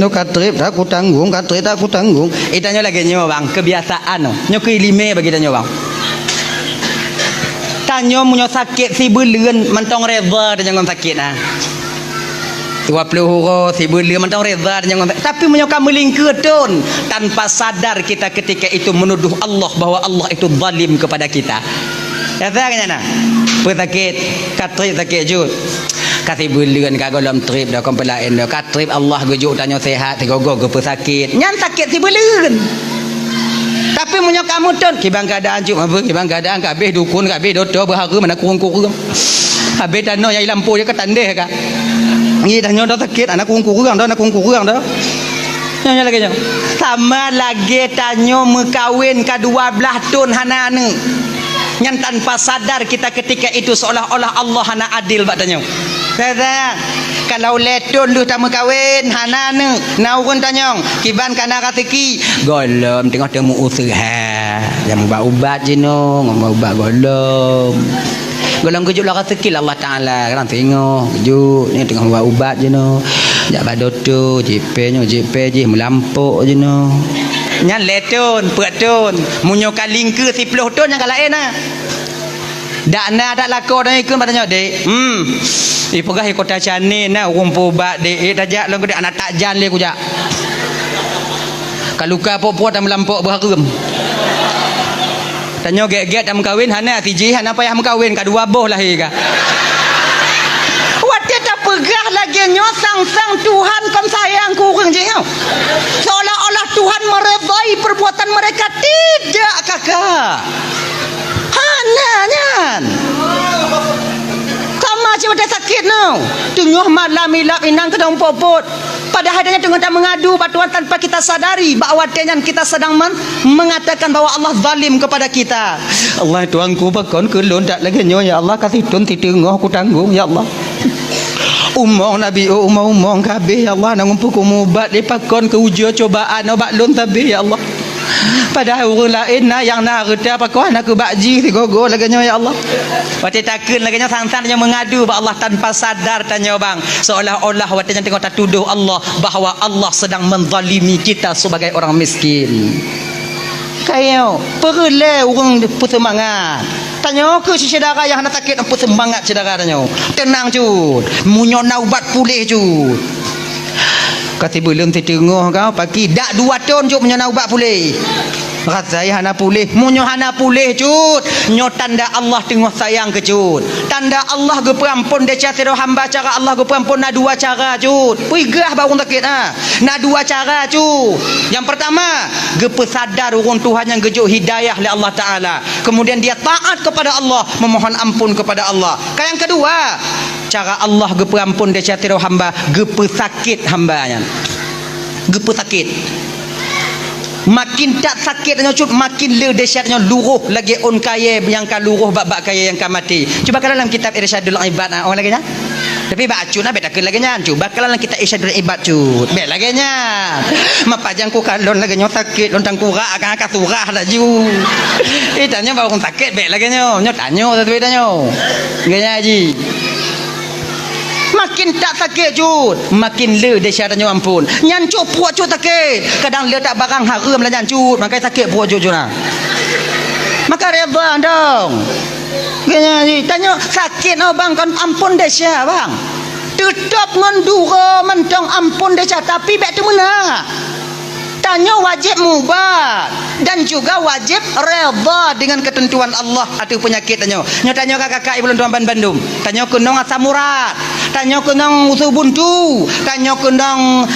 no katrip tak aku tanggung, katrip tak aku tanggung. Tanya lagi nyo bang, kebiasaan no. Nyo kelime bagi tanya bang. Tanya munyo sakit si belen mentong reza dan jangan sakit nah. 20 huruf si belen mentong reza dan jangan sakit. Tapi munyo kamu lingkutun tanpa sadar kita ketika itu menuduh Allah bahwa Allah itu zalim kepada kita. Ya tak nah. Pesakit, katrip sakit jut. Kasih bulan kagak dalam trip dah kompelain dah kat trip Allah gejuk tanya sehat tiga-tiga ke pesakit nyan sakit si bulan tapi punya kamu ton kibang keadaan cuk apa kibang keadaan kabeh dukun kabeh doktor berhara mana kurung-kurung habis tanya yang lampu dia ketandeh ka ni tanya dah sakit anak kurung-kurung dah anak kurung-kurung dah nanya lagi sama lagi tanya mekawin ke 12 tahun hanane yang tanpa sadar kita ketika itu seolah-olah Allah hana adil bak tanya. Saya kalau letun lu tak kawin hanane naurun tanyong kiban kana rezeki golom tengah temu usaha yang ubat je no ngomong ubat golom kejuk lah rezeki Allah Taala kan tengok kejuk ni tengah ubat je no jak badoto JP je melampuk je no nya letun petun munyo kaling ke 10 ton yang kalain nah dak na dak lako dah ikut padanya dek pegah kota Chani na rumpu bak dek dajak long gede anak tak jan le kujak kaluka puak-puak dan melampok berharum tanya gek-gek dah mengkawin hana tiji hana payah mengkawin ka dua boh lahir ka wate tak pegah lagi nyosang-sang Tuhan kon sayang kurang je seolah-olah Tuhan meredai perbuatan mereka tidak kakak nyan sama macam ada sakit no tengah malam ilap inang kedong popot padahal dia tengah mengadu batuan tanpa kita sadari bahawa kita sedang mengatakan bahawa Allah zalim kepada kita. Allah tuanku bakon kelon tak lagi nyo ya Allah kasih tun ti tengah aku tanggung ya Allah umong nabi umong kabeh ya Allah nang umpuk umubat lepakon ke ujian cobaan obat lon tabe ya Allah padahal orang lain nah yang nak reda apa kau nak ke bakji si gogo laganya ya Allah wate takun laganya sang-sang yang mengadu ba Allah tanpa sadar tanya bang seolah-olah wate yang tengok tak tuduh Allah bahawa Allah sedang menzalimi kita sebagai orang miskin kayo perle orang bersemangat tanya ke si saudara yang nak sakit apa semangat saudara tanya tenang cut munyo naubat pulih cut kata belum tertengah kau pagi dak 2 tahun juk menyo ubat pulih rasai hana pulih munyo hana pulih cut nyo tanda Allah tengah sayang ke cut tanda Allah ge perampun deca tiro hamba cara Allah ge perampun na 2 cara cut pigah ba orang sakit na 2 cara cut yang pertama ge pesadar orang Tuhan yang gejuk hidayah oleh Allah Taala kemudian dia taat kepada Allah memohon ampun kepada Allah yang kedua cara Allah ge perampun deca tiro hamba ge pesakit hambanya ge pesakit makin tak sakit cut makin le dahsyatnya luruh lagi on kaya yang ka luruh bab kaya yang ka mati cuba kalau dalam kitab Irsyadul Ibad orang lagi nya tapi baca na beta lagi nya cuba kalau dalam kitab Irsyadul Ibad cut bet lagi nya mapajang ku kalon lagi nya sakit lontang kura akan ka surah dah ju tanya baru sakit bet lagi nya tanya tapi tanya ganya haji makin tak sakit cut makin le dahsyatnya ampun nyancu puak cut sakit kadang le tak barang haram lah nyancu makanya sakit puak cut nah maka reda dong gini tanya sakit no bang kan ampun dahsyat bang tetap ngandura mentang ampun dahsyat tapi bet tu mana tanya wajib mubat dan juga wajib reda dengan ketentuan Allah atau penyakit tanya kakak ibu tuan Bandung tanya kenong asam urat tanya kenong usul buntu tanya kenong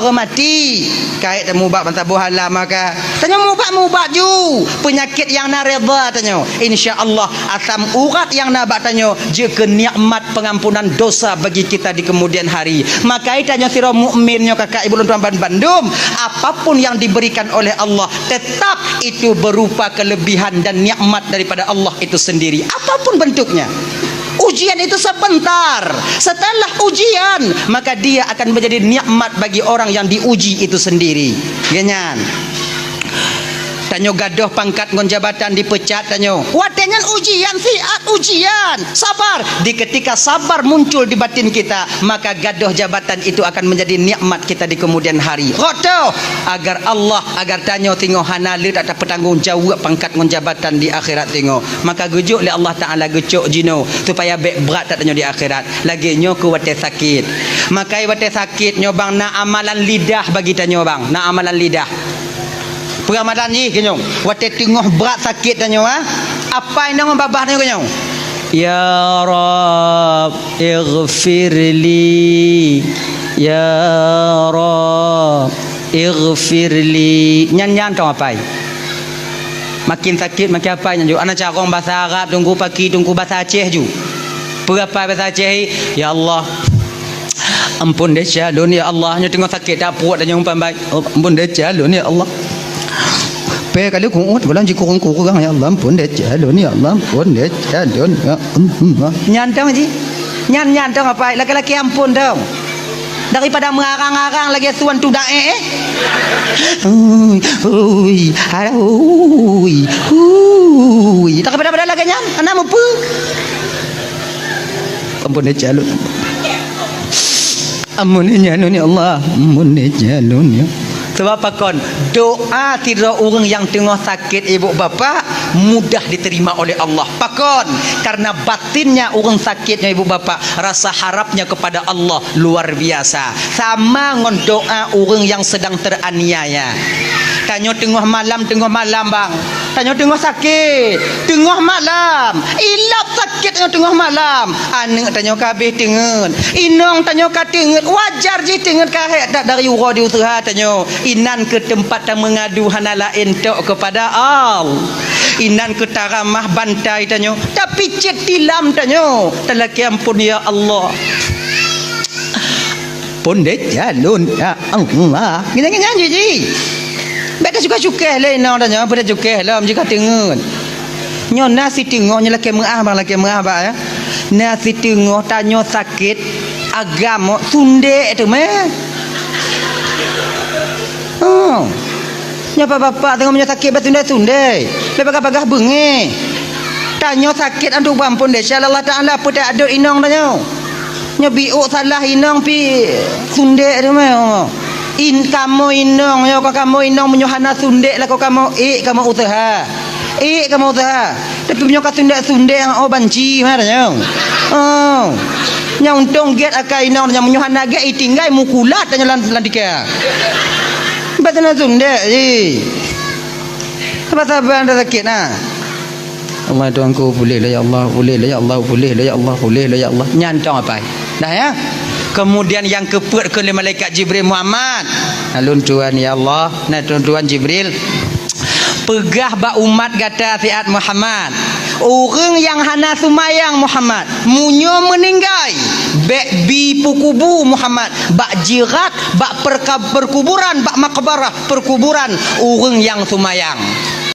remati kait mubat bantah buhala maka tanya mubat ju penyakit yang na reda tanya insyaallah asam urat yang na bak tanya je nikmat pengampunan dosa bagi kita di kemudian hari maka tanya sira mukminnya kakak ibu tuan Bandung apapun yang diberikan oleh Allah tetap itu berupa kelebihan dan nikmat daripada Allah itu sendiri apapun bentuknya ujian itu sebentar setelah ujian maka dia akan menjadi nikmat bagi orang yang diuji itu sendiri genyan Tanyo gadoh pangkat ngon jabatan dipecat tanyo. Watengan ujian siat ujian. Sabar. Di ketika sabar muncul di batin kita, maka gadoh jabatan itu akan menjadi nikmat kita di kemudian hari. Roto agar Allah agar tanyo tingo hanale tak ada petanggung jawab pangkat ngon jabatan di akhirat tingo. Maka gujuk le Allah Taala gujuk jino supaya bek berat tak tanyo di akhirat. Lagi nyo ku wate sakit. Maka wate sakit nyo bang na amalan lidah bagi tanyo bang. Na amalan lidah. Peramalan ni kenyong. Wate tengah berat sakit tanyo ha. Apa yang nama babah tanyo kenyong? Ya Rab ighfirli. Ya Rab ighfirli. Nyan-nyan tong apa? Makin sakit makin apa nyan ju. Ana carong bahasa Arab tunggu pagi tunggu bahasa Aceh ju. Berapa bahasa Aceh? Ya Allah. Ampun deh calon ya Allah. Nyo tengah sakit tak puat dan yang umpan baik. Ampun deh calon ya Allah. Pe kali kuut bulan ji kurang ya Allah ampun deh calon ya Allah ampun deh calon ya Allah. Nyantang ji. Nyantang apa? Laki-laki ampun dong. Daripada mengarang-arang lagi tuan tu dak ui tak pada lagi nyan anak apa? Ampun deh calon. Ampun ya Allah ampun deh calon ya. Sebab apa kon? Doa tidak orang yang tengah sakit ibu bapa mudah diterima oleh Allah. Pakon karena batinnya orang sakitnya ibu bapa rasa harapnya kepada Allah luar biasa. Sama ngon doa orang yang sedang teraniaya. Tanyo tengah malam bang. Tanyo tengah sakit tengah malam. Ilap sakit tanyo tengah malam. Anak tanyo kabeh tengen. Inong tanyo katengen. Wajar je tengen kahet tak dari ura di usaha tanyo. Inan ke tempat yang mengadu hana lain tok kepada Allah. Inan ke taramah bantai tanyo. Tapi cet tilam tanyo. Telaki ampun ya Allah. Pun dek jalun ya Allah. Gini-gini je. Beta suka-suka lah inang tanya apa dah suka lah jika tengok. Nyo nasi tengok nyo laki mengah ya. Nasi tengok tanyo sakit agama sunde tu meh. Oh. Nya bapak tengok nyo sakit sunde. Lepas bagah bengi. Tanyo sakit andu ampun deh Allah Taala apa tak ada inang tanyo. Nyo biuk salah inang pi sunde tu meh. Kamu inong yo kamu inong menyohana sundek lah kamu kamu usaha tapi punya sundek yang banci mana nyong nyong tong get akai inong yang menyohana get tinggal mukulat tanya landika batana sundek apa sabar anda sakit nah Allah tuanku boleh lah ya Allah boleh lah ya Allah boleh lah ya Allah boleh lah ya Allah nyantong apa dah ya. Kemudian yang keput ke malaikat Jibril Muhammad. Alun tuan ya Allah, nah tuan Jibril. Pegah ba umat kata siat Muhammad. Orang yang hana sumayang Muhammad, munyo meninggai. Bek bi pukubu Muhammad, bak jirat, bak perkuburan, bak makbarah perkuburan orang yang sumayang.